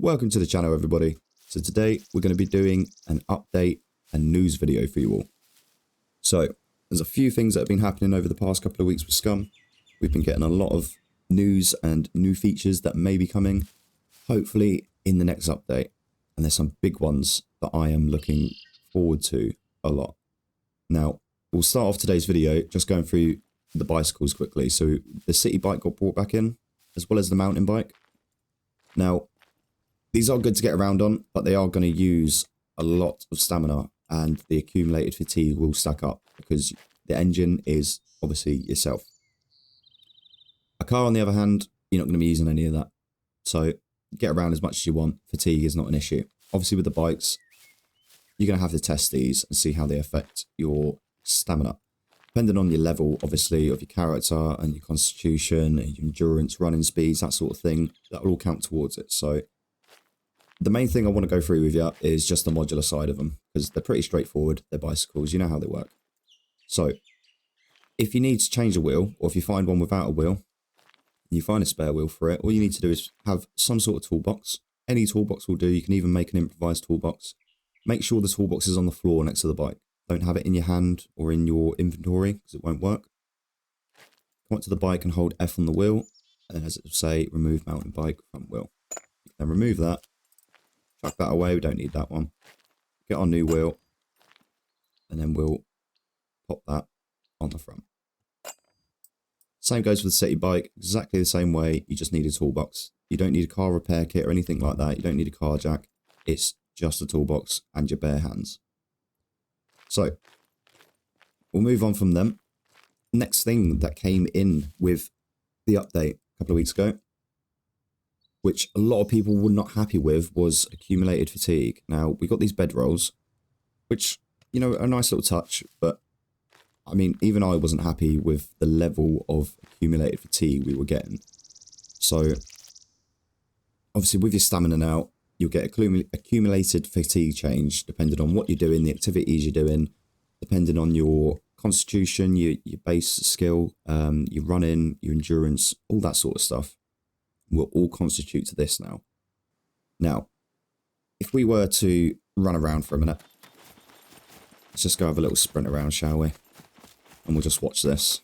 Welcome to the channel, everybody. So today we're going to be doing an update and news video for you all. So there's a few things that have been happening over the past couple of weeks with Scum. We've been getting a lot of news and new features that may be coming, hopefully in the next update. And there's some big ones that I am looking forward to a lot. Now, we'll start off today's video just going through the bicycles quickly. So the city bike got brought back in, as well as the mountain bike. Now, these are good to get around on, but they are going to use a lot of stamina, and the accumulated fatigue will stack up because the engine is obviously yourself. A car, on the other hand, you're not going to be using any of that. So get around as much as you want. Fatigue is not an issue. Obviously with the bikes, you're going to have to test these and see how they affect your stamina. Depending on your level, obviously, of your character and your constitution and your endurance, running speeds, that sort of thing, that will all count towards it. So the main thing I want to go through with you is just the modular side of them, because they're pretty straightforward. They're bicycles. You know how they work. So if you need to change a wheel, or if you find one without a wheel, and you find a spare wheel for it, all you need to do is have some sort of toolbox. Any toolbox will do. You can even make an improvised toolbox. Make sure the toolbox is on the floor next to the bike. Don't have it in your hand or in your inventory, because it won't work. Come up to the bike and hold F on the wheel, and then as it will say, remove mountain bike front wheel. You can then remove that. Chuck that away, we don't need that one. Get our new wheel, and then we'll pop that on the front. Same goes for the city bike, exactly the same way. You just need a toolbox. You don't need a car repair kit or anything like that. You don't need a car jack. It's just a toolbox and your bare hands. So we'll move on from them. Next thing that came in with the update a couple of weeks ago, which a lot of people were not happy with, was accumulated fatigue. Now, we got these bedrolls, which, you know, are a nice little touch, but I mean, even I wasn't happy with the level of accumulated fatigue we were getting. So, obviously, with your stamina now, you'll get accumulated fatigue change depending on what you're doing, the activities you're doing, depending on your constitution, your base skill, your running, your endurance, all that sort of stuff will all constitute to this now. Now, if we were to run around for a minute, let's just go have a little sprint around, shall we? And we'll just watch this.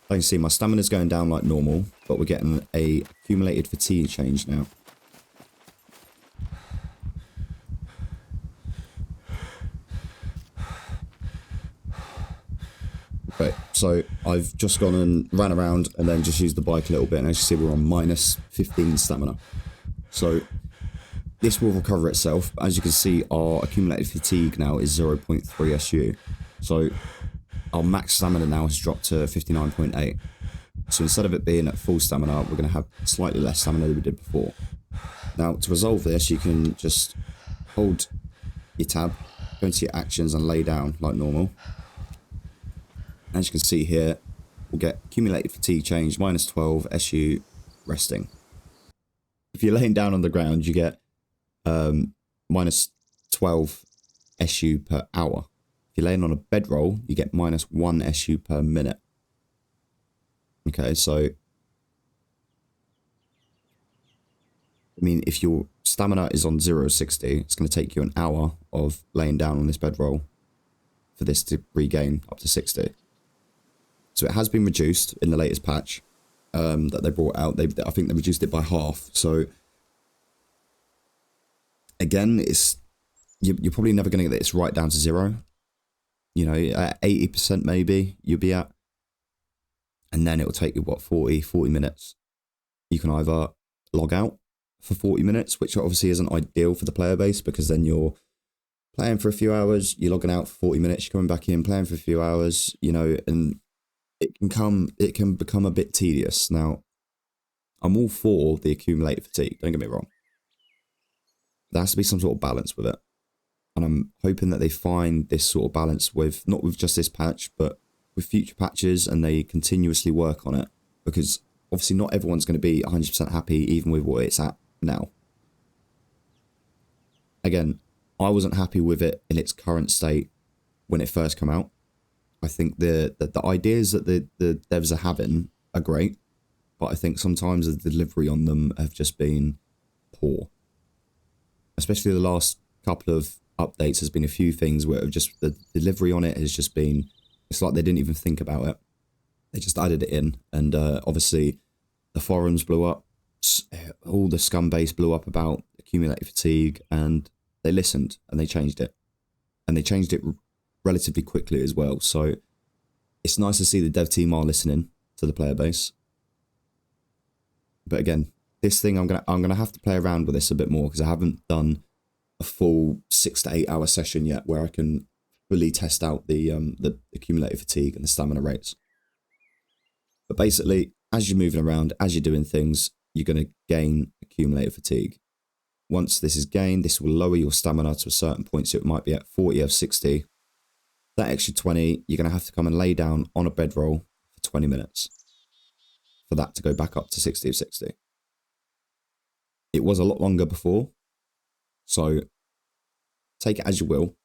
I can see my stamina's going down like normal, but we're getting a accumulated fatigue change now. Okay, so I've just gone and ran around and then just used the bike a little bit, and as you see, we're on minus 15 stamina. So this will recover itself. As you can see, our accumulated fatigue now is 0.3 SU. So our max stamina now has dropped to 59.8. So instead of it being at full stamina, we're going to have slightly less stamina than we did before. Now, to resolve this, you can just hold your tab, go into your actions and lay down like normal. As you can see here, we'll get accumulated fatigue change, minus 12 SU resting. If you're laying down on the ground, you get minus 12 SU per hour. If you're laying on a bedroll, you get minus 1 SU per minute. Okay, so I mean, if your stamina is on 0 to 60, it's going to take you an hour of laying down on this bedroll for this to regain up to 60. So it has been reduced in the latest patch that they brought out. I think they reduced it by half. So again, you're probably never going to get this right down to 0. You know, at 80% maybe you'll be at. And then it will take you, what, 40 minutes. You can either log out for 40 minutes, which obviously isn't ideal for the player base, because then you're playing for a few hours, you're logging out for 40 minutes, you're coming back in, playing for a few hours, you know, and it can become a bit tedious. Now, I'm all for the accumulated fatigue, don't get me wrong. There has to be some sort of balance with it. And I'm hoping that they find this sort of balance with, not with just this patch, but with future patches, and they continuously work on it. Because obviously not everyone's going to be 100% happy even with what it's at now. Again, I wasn't happy with it in its current state when it first came out. I think the ideas that the devs are having are great, but I think sometimes the delivery on them have just been poor. Especially the last couple of updates, there's been a few things where just the delivery on it has just been, it's like they didn't even think about it. They just added it in, and obviously the forums blew up, all the Scum base blew up about accumulated fatigue, and they listened and they changed it. And they changed it relatively quickly as well, so it's nice to see the dev team are listening to the player base. But again, this thing I'm gonna have to play around with this a bit more, because I haven't done a full 6 to 8 hour session yet where I can fully test out the accumulated fatigue and the stamina rates. But basically, as you're moving around, as you're doing things, you're going to gain accumulated fatigue. Once this is gained, this will lower your stamina to a certain point, so it might be at 40 of 60. That extra 20, you're going to have to come and lay down on a bedroll for 20 minutes for that to go back up to 60 of 60. It was a lot longer before, so take it as you will,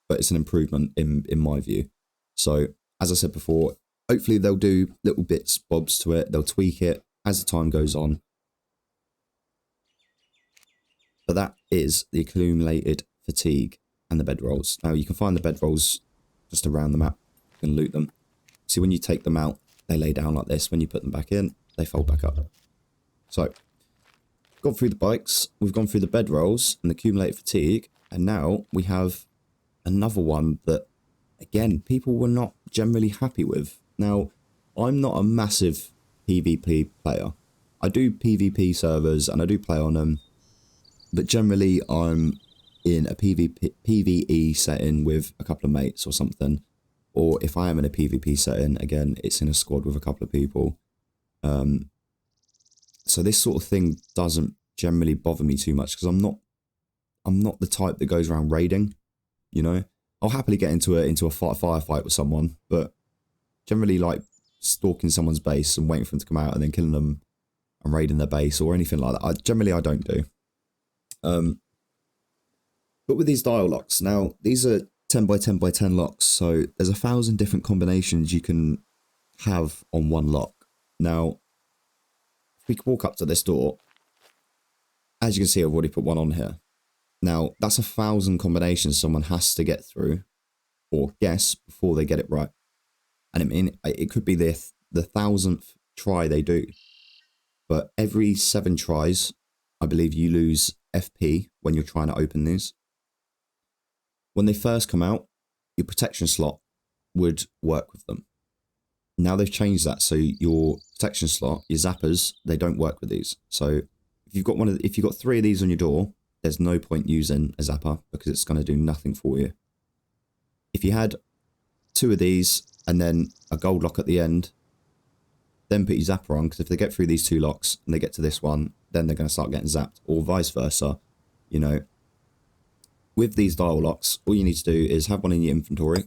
but it's an improvement in my view. So, as I said before, hopefully they'll do little bits, bobs to it. They'll tweak it as the time goes on. But that is the accumulated fatigue and the bedrolls. Now, you can find the bedrolls just around the map. You can loot them. See, when you take them out, they lay down like this. When you put them back in, they fold back up. So, we've gone through the bikes, we've gone through the bedrolls and the accumulated fatigue, and now we have another one that, again, people were not generally happy with. Now, I'm not a massive PvP player. I do PvP servers and I do play on them, but generally I'm in a PvE setting with a couple of mates or something. Or if I am in a PvP setting, again, it's in a squad with a couple of people. So this sort of thing doesn't generally bother me too much, because I'm not the type that goes around raiding, you know. I'll happily get into a firefight with someone, but generally like stalking someone's base and waiting for them to come out and then killing them and raiding their base or anything like that, I don't do. But with these dial locks, now these are 10 by 10 by 10 locks, so there's 1,000 different combinations you can have on one lock. Now, if we can walk up to this door, as you can see, I've already put one on here. Now, that's 1,000 combinations someone has to get through or guess before they get it right. And I mean, it could be the 1,000th try they do. But every 7 tries, I believe you lose FP when you're trying to open these. When they first come out, your protection slot would work with them. Now they've changed that, so your protection slot, your zappers, they don't work with these. So if you've got 3 of these on your door, there's no point using a zapper because it's going to do nothing for you. If you had 2 of these and then a gold lock at the end, then put your zapper on, because if they get through these 2 locks and they get to this one, then they're going to start getting zapped, or vice versa, you know. With these dial locks, all you need to do is have one in your inventory,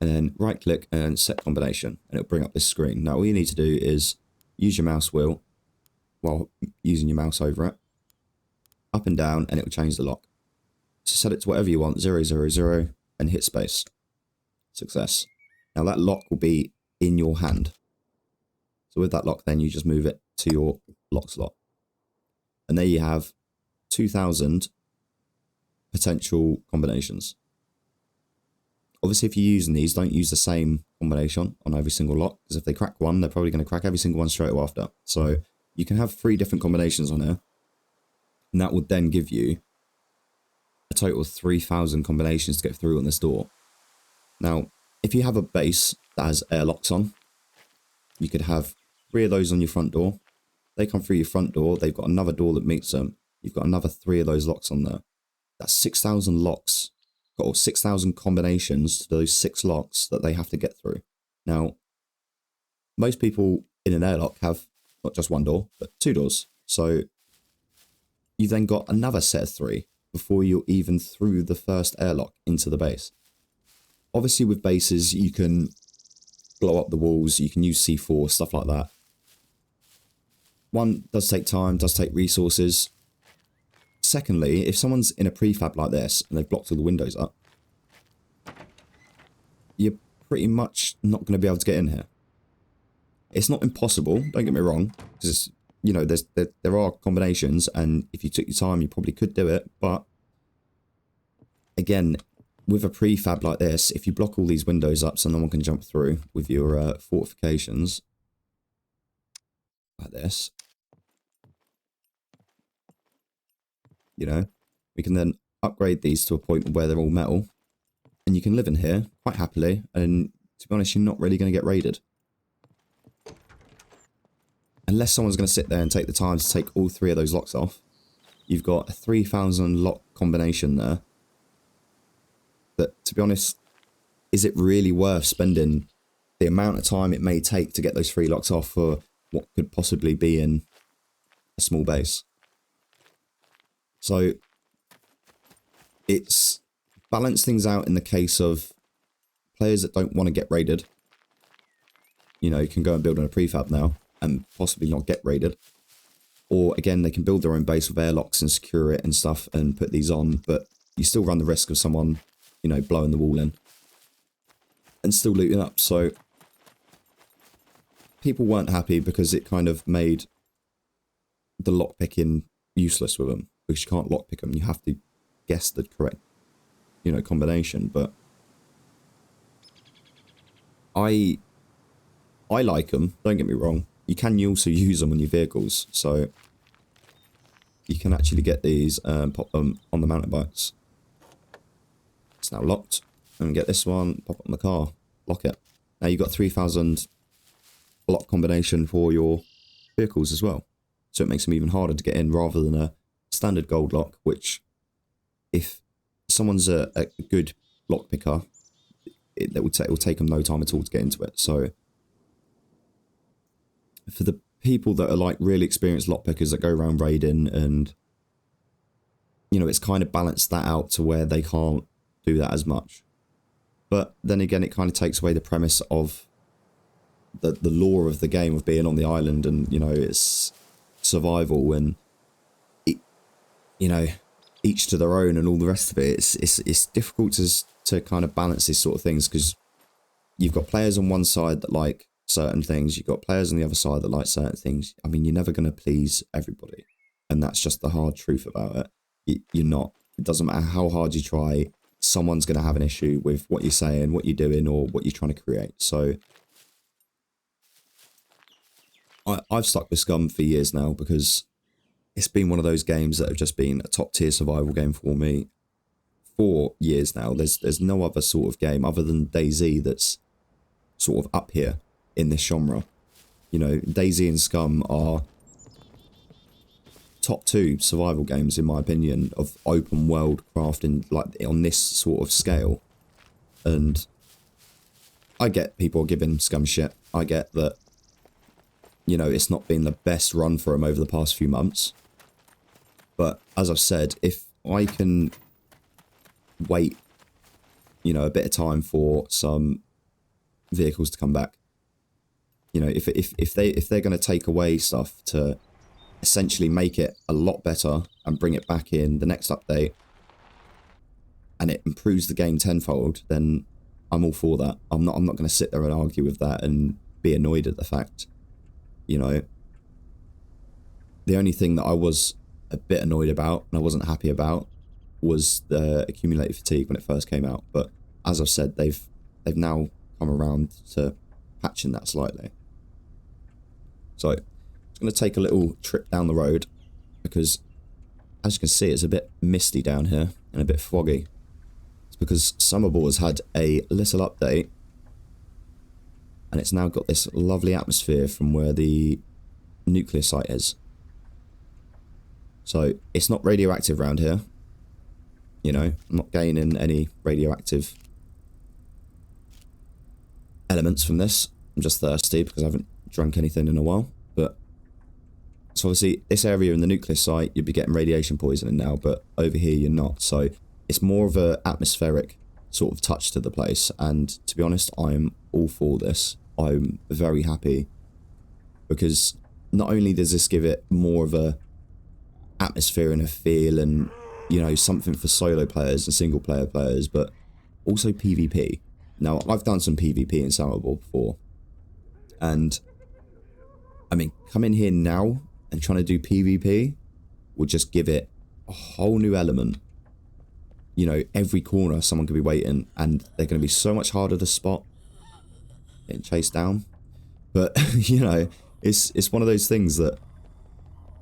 and then right click and set combination, and it'll bring up this screen. Now all you need to do is use your mouse wheel while using your mouse over it, up and down, and it will change the lock. So set it to whatever you want, 000, and hit space. Success. Now that lock will be in your hand. So with that lock, then you just move it to your lock slot. And there you have 2,000 potential combinations. Obviously, if you're using these, don't use the same combination on every single lock, because if they crack one, they're probably going to crack every single one straight after. So you can have 3 different combinations on here, and that would then give you a total of 3,000 combinations to get through on this door. Now, if you have a base that has airlocks on, you could have 3 of those on your front door. They come through your front door, they've got another door that meets them. You've got another 3 of those locks on there. That's 6,000 locks, or 6,000 combinations to those 6 locks that they have to get through. Now, most people in an airlock have not just 1 door, but 2 doors. So you've then got another set of 3 before you're even through the first airlock into the base. Obviously, with bases, you can blow up the walls, you can use C4, stuff like that. One, does take time, does take resources. Secondly, if someone's in a prefab like this and they've blocked all the windows up, you're pretty much not going to be able to get in here. It's not impossible, don't get me wrong, because, you know, there are combinations, and if you took your time, you probably could do it, but again, with a prefab like this, if you block all these windows up so no one can jump through with your fortifications, like this, you know, we can then upgrade these to a point where they're all metal, and you can live in here quite happily, and to be honest, you're not really going to get raided. Unless someone's going to sit there and take the time to take all 3 of those locks off. You've got a 3,000 lock combination there. But to be honest, is it really worth spending the amount of time it may take to get those 3 locks off for what could possibly be in a small base? So it's balanced things out in the case of players that don't want to get raided. You know, you can go and build on a prefab now and possibly not get raided. Or again, they can build their own base with airlocks and secure it and stuff and put these on, but you still run the risk of someone, you know, blowing the wall in and still looting up. So people weren't happy because it kind of made the lockpicking useless with them, because you can't lockpick them. You have to guess the correct, you know, combination. But I like them, don't get me wrong. You can also use them on your vehicles, so you can actually get these and pop them on the mountain bikes. It's now locked. And get this one, pop it on the car, lock it. Now you've got 3,000 lock combination for your vehicles as well. So it makes them even harder to get in rather than a standard gold lock, which if someone's a good lock picker, it will take them no time at all to get into it. So for the people that are like really experienced lockpickers that go around raiding, and you know, it's kind of balanced that out to where they can't do that as much. But then again, it kind of takes away the premise of the lore of the game of being on the island, and you know, it's survival and it, you know, each to their own and all the rest of it. It's difficult to kind of balance these sort of things, because you've got players on one side that like certain things, you've got players on the other side that like certain things. I mean, you're never going to please everybody, and that's just the hard truth about it. You're not. It doesn't matter how hard you try, someone's going to have an issue with what you're saying, what you're doing, or what you're trying to create. So I've stuck with Scum for years now, because it's been one of those games that have just been a top tier survival game for me for years now. There's no other sort of game other than DayZ that's sort of up here in this genre. You know, DayZ and Scum are top 2 survival games in my opinion of open world crafting, like on this sort of scale. And I get people giving Scum shit. I get that, you know, it's not been the best run for them over the past few months. But as I've said, if I can wait, you know, a bit of time for some vehicles to come back, you know, if they're going to take away stuff to essentially make it a lot better and bring it back in the next update, and it improves the game tenfold, then I'm all for that. I'm not going to sit there and argue with that and be annoyed at the fact. You know, the only thing that I was a bit annoyed about and I wasn't happy about was the accumulated fatigue when it first came out. But as I've said, they've now come around to patching that slightly. So I'm going to take a little trip down the road, because as you can see, it's a bit misty down here and a bit foggy. It's because Summerball has had a little update, and it's now got this lovely atmosphere from where the nuclear site is. So it's not radioactive around here. You know, I'm not gaining any radioactive elements from this. I'm just thirsty because I haven't drunk anything in a while. But so obviously this area in the nuclear site, you'd be getting radiation poisoning now, but over here you're not. So it's more of a atmospheric sort of touch to the place. And to be honest, I'm all for this. I'm very happy, because not only does this give it more of a atmosphere and a feel, and you know, something for solo players and single player players, but also PvP. Now, I've done some PvP in Sourboard before, and I mean, coming here now and trying to do PvP will just give it a whole new element. You know, every corner someone could be waiting, and they're going to be so much harder to spot, getting chased down. But, you know, it's one of those things that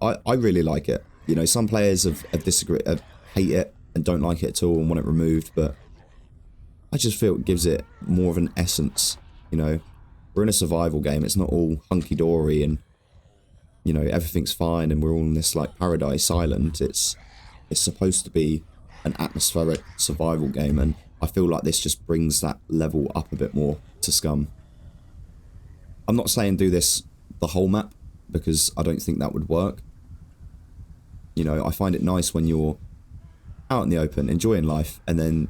I really like it. You know, some players have hate it and don't like it at all and want it removed, but I just feel it gives it more of an essence. You know, we're in a survival game. It's not all hunky-dory and, you know, everything's fine and we're all in this, like, paradise island. It's supposed to be an atmospheric survival game, and I feel like this just brings that level up a bit more to Scum. I'm not saying do this the whole map, because I don't think that would work. You know, I find it nice when you're out in the open, enjoying life, and then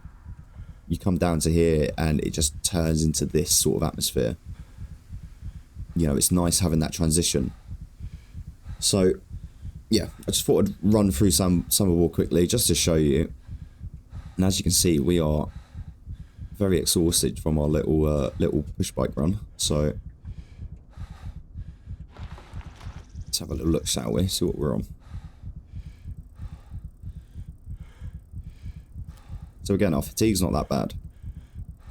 you come down to here and it just turns into this sort of atmosphere. You know, it's nice having that transition. So, yeah, I just thought I'd run through some of all quickly just to show you. And as you can see, we are very exhausted from our little push bike run. So, let's have a little look, shall we? See what we're on. So again, our fatigue's not that bad.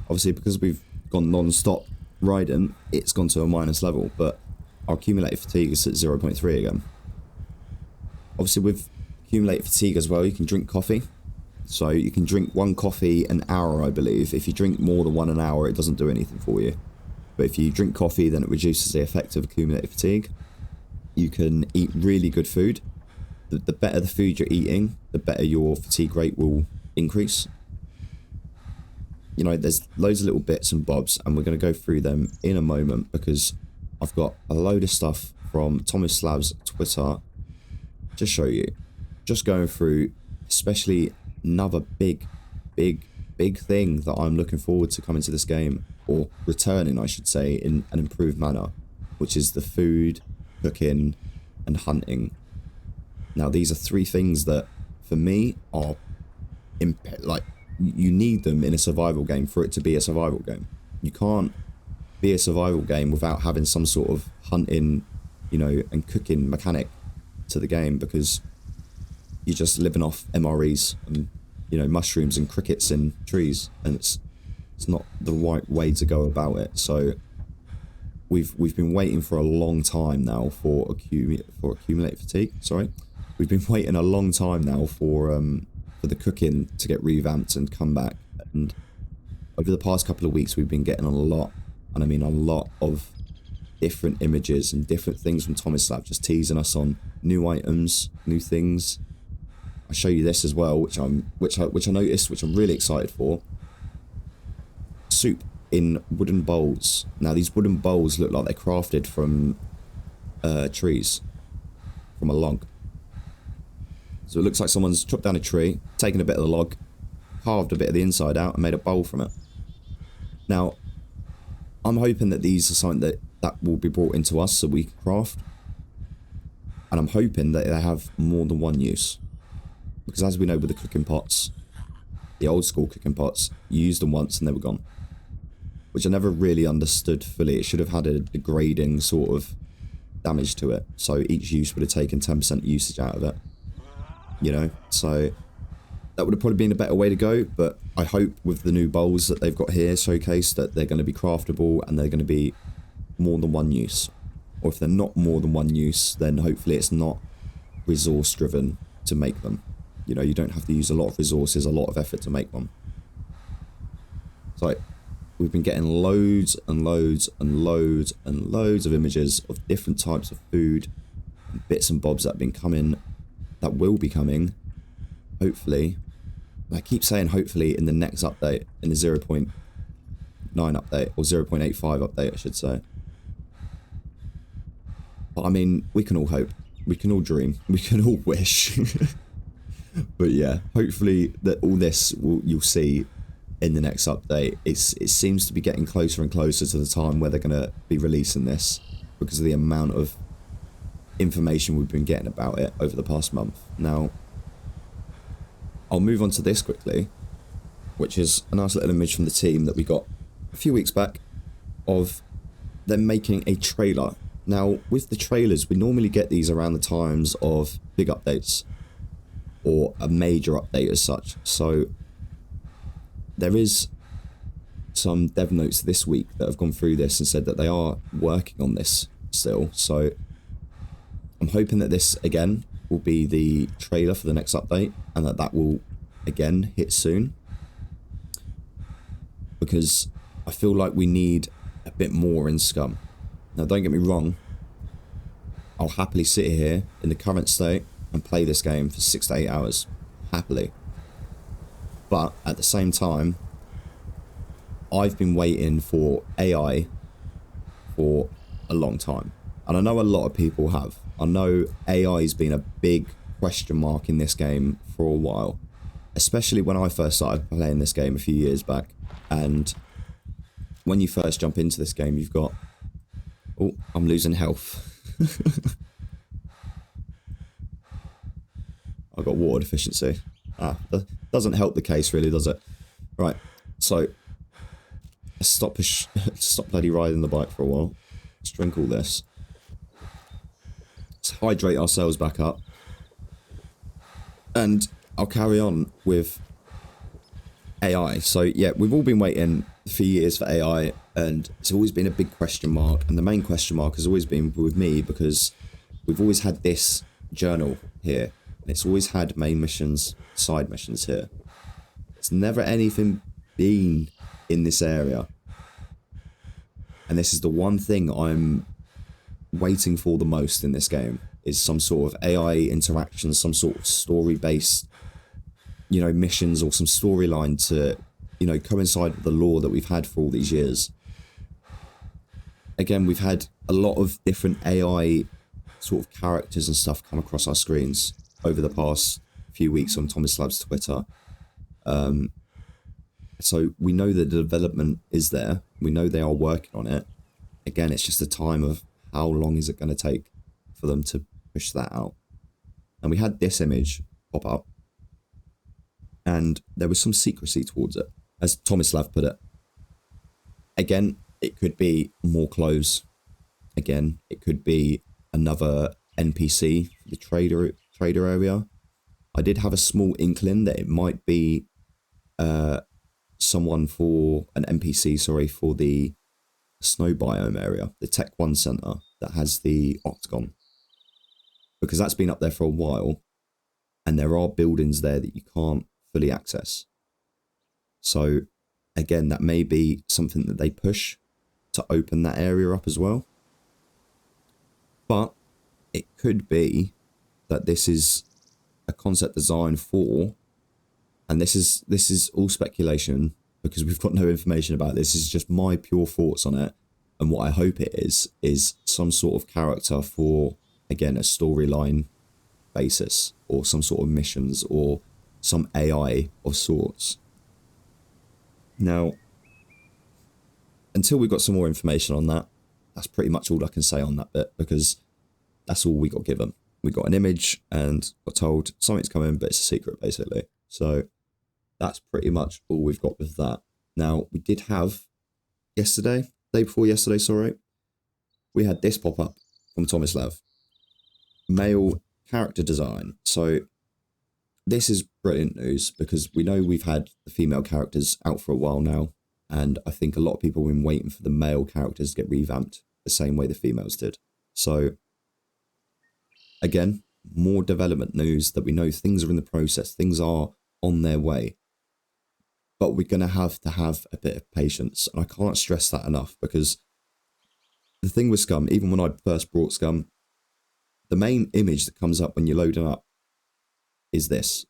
Obviously, because we've gone non-stop riding, it's gone to a minus level, but our accumulated fatigue is at 0.3 again. Obviously, with accumulated fatigue as well, you can drink coffee. So you can drink 1 coffee an hour, I believe. If you drink more than 1 an hour, it doesn't do anything for you. But if you drink coffee, then it reduces the effect of accumulated fatigue. You can eat really good food. The better the food you're eating, the better your fatigue rate will increase. You know, there's loads of little bits and bobs, and we're going to go through them in a moment, because I've got a load of stuff from Thomas Slav's Twitter to show you. Just going through, especially another big thing that I'm looking forward to coming to this game, or returning, I should say, in an improved manner, which is the food, cooking, and hunting. Now, these are 3 things that, for me, are like, you need them in a survival game for it to be a survival game. You can't be a survival game without having some sort of hunting, you know, and cooking mechanic to the game, because you're just living off MREs and, you know, mushrooms and crickets in trees, and it's not the right way to go about it. So we've been waiting for a long time now for accumulate fatigue. Sorry, we've been waiting a long time now for the cooking to get revamped and come back. And over the past couple of weeks, we've been getting a lot, and I mean a lot of different images and different things from Thomas Slav, just teasing us on new items, new things. I'll show you this as well, which I noticed, which I'm really excited for. Soup in wooden bowls. Now, these wooden bowls look like they're crafted from trees, from a log. So it looks like someone's chopped down a tree, taken a bit of the log, carved a bit of the inside out, and made a bowl from it. Now, I'm hoping that these are something that will be brought into us so we can craft. And I'm hoping that they have more than one use. Because as we know with the cooking pots, the old school cooking pots, you used them once and they were gone. Which I never really understood fully. It should have had a degrading sort of damage to it. So each use would have taken 10% usage out of it. You know, so that would have probably been a better way to go, but I hope with the new bowls that they've got here showcased that they're going to be craftable and they're going to be more than one use. Or if they're not more than one use, then hopefully it's not resource driven to make them. You know, you don't have to use a lot of resources, a lot of effort to make one. So we've been getting loads and loads and loads and loads of images of different types of food, and bits and bobs that have been coming, that will be coming, hopefully. I keep saying hopefully in the next update, in the 0.9 update, or 0.85 update, I should say. But I mean, we can all hope. We can all dream. We can all wish. But yeah, hopefully that all this you'll see in the next update. It seems to be getting closer and closer to the time where they're going to be releasing this, because of the amount of information we've been getting about it over the past month. Now, I'll move on to this quickly, which is a nice little image from the team that we got a few weeks back of them making a trailer. Now, with the trailers, we normally get these around the times of big updates or a major update as such. So there is some dev notes this week that have gone through this and said that they are working on this still. So I'm hoping that this again will be the trailer for the next update and that will again hit soon, because I feel like we need a bit more in Scum. Now, don't get me wrong, I'll happily sit here in the current state and play this game for 6 to 8 hours, happily. But at the same time, I've been waiting for AI for a long time. And I know a lot of people have. I know AI's been a big question mark in this game for a while. Especially when I first started playing this game a few years back. And when you first jump into this game, you've got... Oh, I'm losing health. I've got water deficiency. That doesn't help the case really, does it? Right, so... Stop bloody riding the bike for a while. Let's drink all this. Let's hydrate ourselves back up. And I'll carry on with AI. So yeah, we've all been waiting for years for AI, and it's always been a big question mark. And the main question mark has always been with me, because we've always had this journal here. And it's always had main missions, side missions here. It's never anything been in this area. And this is the one thing I'm waiting for the most in this game, is some sort of AI interaction, some sort of story-based, you know, missions or some storyline to, you know, coincide with the lore that we've had for all these years. Again, we've had a lot of different AI sort of characters and stuff come across our screens over the past few weeks on Tomislaw's Twitter. So we know that the development is there. We know they are working on it. Again, it's just a time of how long is it going to take for them to push that out. And we had this image pop up, and there was some secrecy towards it, as Tomislav put it. Again, it could be more clothes. Again, it could be another NPC for the trader area. I did have a small inkling that it might be someone for an NPC, sorry, for the snow biome area, the Tech 1 Center that has the octagon, because that's been up there for a while, and there are buildings there that you can't fully access. So again, that may be something that they push to open that area up as well. But it could be that this is a concept design for, and this is all speculation because we've got no information about this. This is just my pure thoughts on it, and what I hope it is some sort of character for, again, a storyline basis, or some sort of missions, or some AI of sorts. Now, until we've got some more information on that, that's pretty much all I can say on that bit, because that's all we got given. We got an image and got told something's coming, but it's a secret, basically. So that's pretty much all we've got with that. Now, we did have day before yesterday, sorry, we had this pop up from Tomislav. Male character design. So this is brilliant news, because we know we've had the female characters out for a while now, and I think a lot of people have been waiting for the male characters to get revamped the same way the females did. So again, more development news that we know things are in the process, things are on their way. But we're going to have a bit of patience. And I can't stress that enough, because the thing with Scum, even when I first brought Scum, the main image that comes up when you're loading up is this.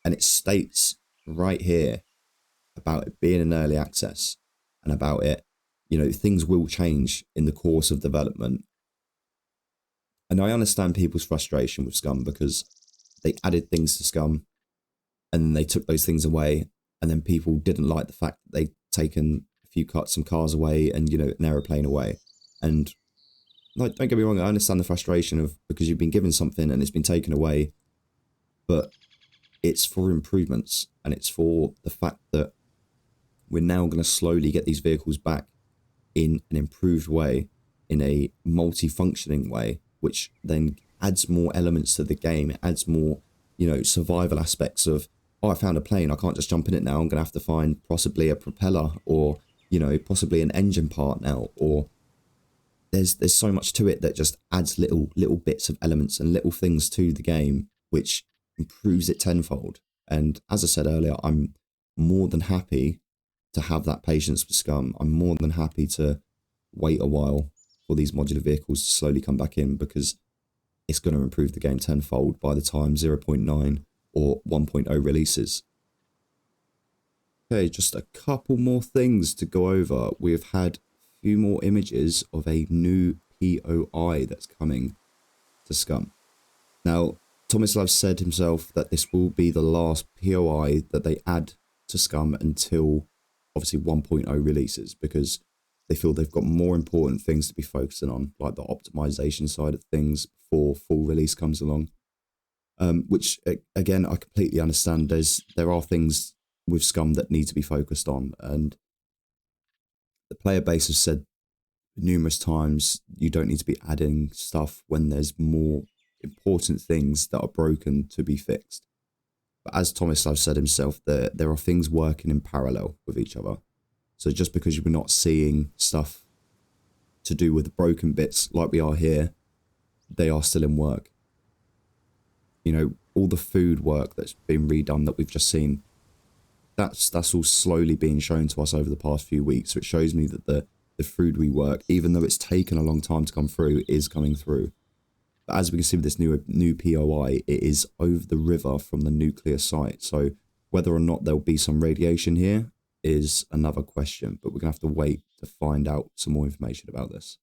And it states right here about it being in early access, and about it, you know, things will change in the course of development. And I understand people's frustration with Scum, because they added things to Scum and then they took those things away, and then people didn't like the fact that they'd taken some cars away, and, you know, an aeroplane away. And like, don't get me wrong, I understand the frustration of, because you've been given something and it's been taken away, but it's for improvements, and it's for the fact that we're now going to slowly get these vehicles back in an improved way, in a multi-functioning way, which then adds more elements to the game. It adds more, you know, survival aspects of, oh, I found a plane, I can't just jump in it now, I'm going to have to find possibly a propeller, or, you know, possibly an engine part now, or there's so much to it that just adds little bits of elements and little things to the game, which improves it tenfold. And as I said earlier, I'm more than happy to have that patience with Scum. I'm more than happy to wait a while for these modular vehicles to slowly come back in, because it's going to improve the game tenfold by the time 0.9 or 1.0 releases. Okay, just a couple more things to go over. We've had a few more images of a new POI that's coming to Scum. Now, Tomislav said himself that this will be the last POI that they add to Scum until obviously 1.0 releases, because they feel they've got more important things to be focusing on, like the optimization side of things before full release comes along. Which, again, I completely understand. There are things with Scum that need to be focused on, and the player base has said numerous times you don't need to be adding stuff when there's more important things that are broken to be fixed. But as Tomislav said himself, there are things working in parallel with each other. So just because you're not seeing stuff to do with the broken bits like we are here, they are still in work. You know, all the food work that's been redone that we've just seen, that's all slowly being shown to us over the past few weeks. So it shows me that the food rework, even though it's taken a long time to come through, is coming through. But as we can see with this new POI, it is over the river from the nuclear site. So whether or not there'll be some radiation here is another question, but we're going to have to wait to find out some more information about this.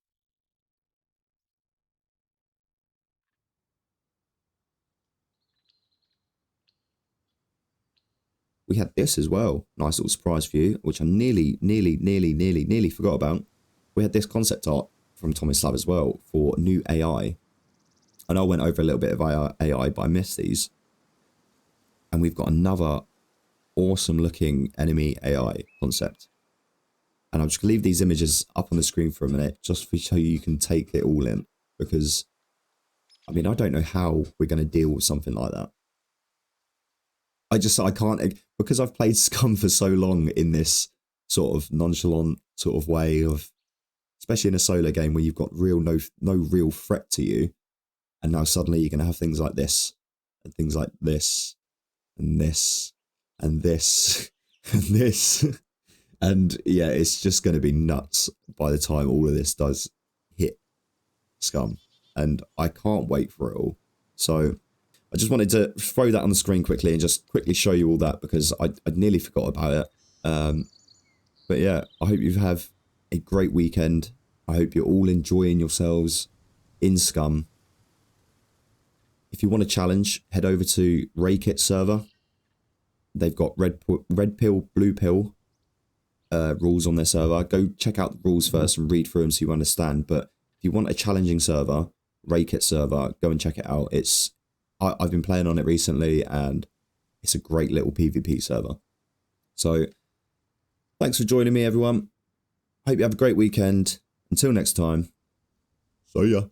We had this as well, nice little surprise for you, which I nearly forgot about. We had this concept art from Tomislav as well for new AI. I know I went over a little bit of AI, but I missed these. And we've got another awesome looking enemy AI concept. And I'm just going to leave these images up on the screen for a minute, just so you can take it all in. Because, I mean, I don't know how we're going to deal with something like that. I can't, because I've played Scum for so long in this sort of nonchalant sort of way of, especially in a solo game where you've got no real threat to you. And now suddenly you're going to have things like this, and things like this, and this, and this, and this. And yeah, it's just going to be nuts by the time all of this does hit Scum. And I can't wait for it all. So I just wanted to throw that on the screen quickly and just quickly show you all that, because I nearly forgot about it. But yeah, I hope you have a great weekend. I hope you're all enjoying yourselves in Scum. If you want a challenge, head over to Rakit server. They've got red pill, blue pill rules on their server. Go check out the rules first and read through them so you understand. But if you want a challenging server, Rakit server, go and check it out. I've been playing on it recently, and it's a great little PvP server. So thanks for joining me, everyone. Hope you have a great weekend. Until next time, see ya.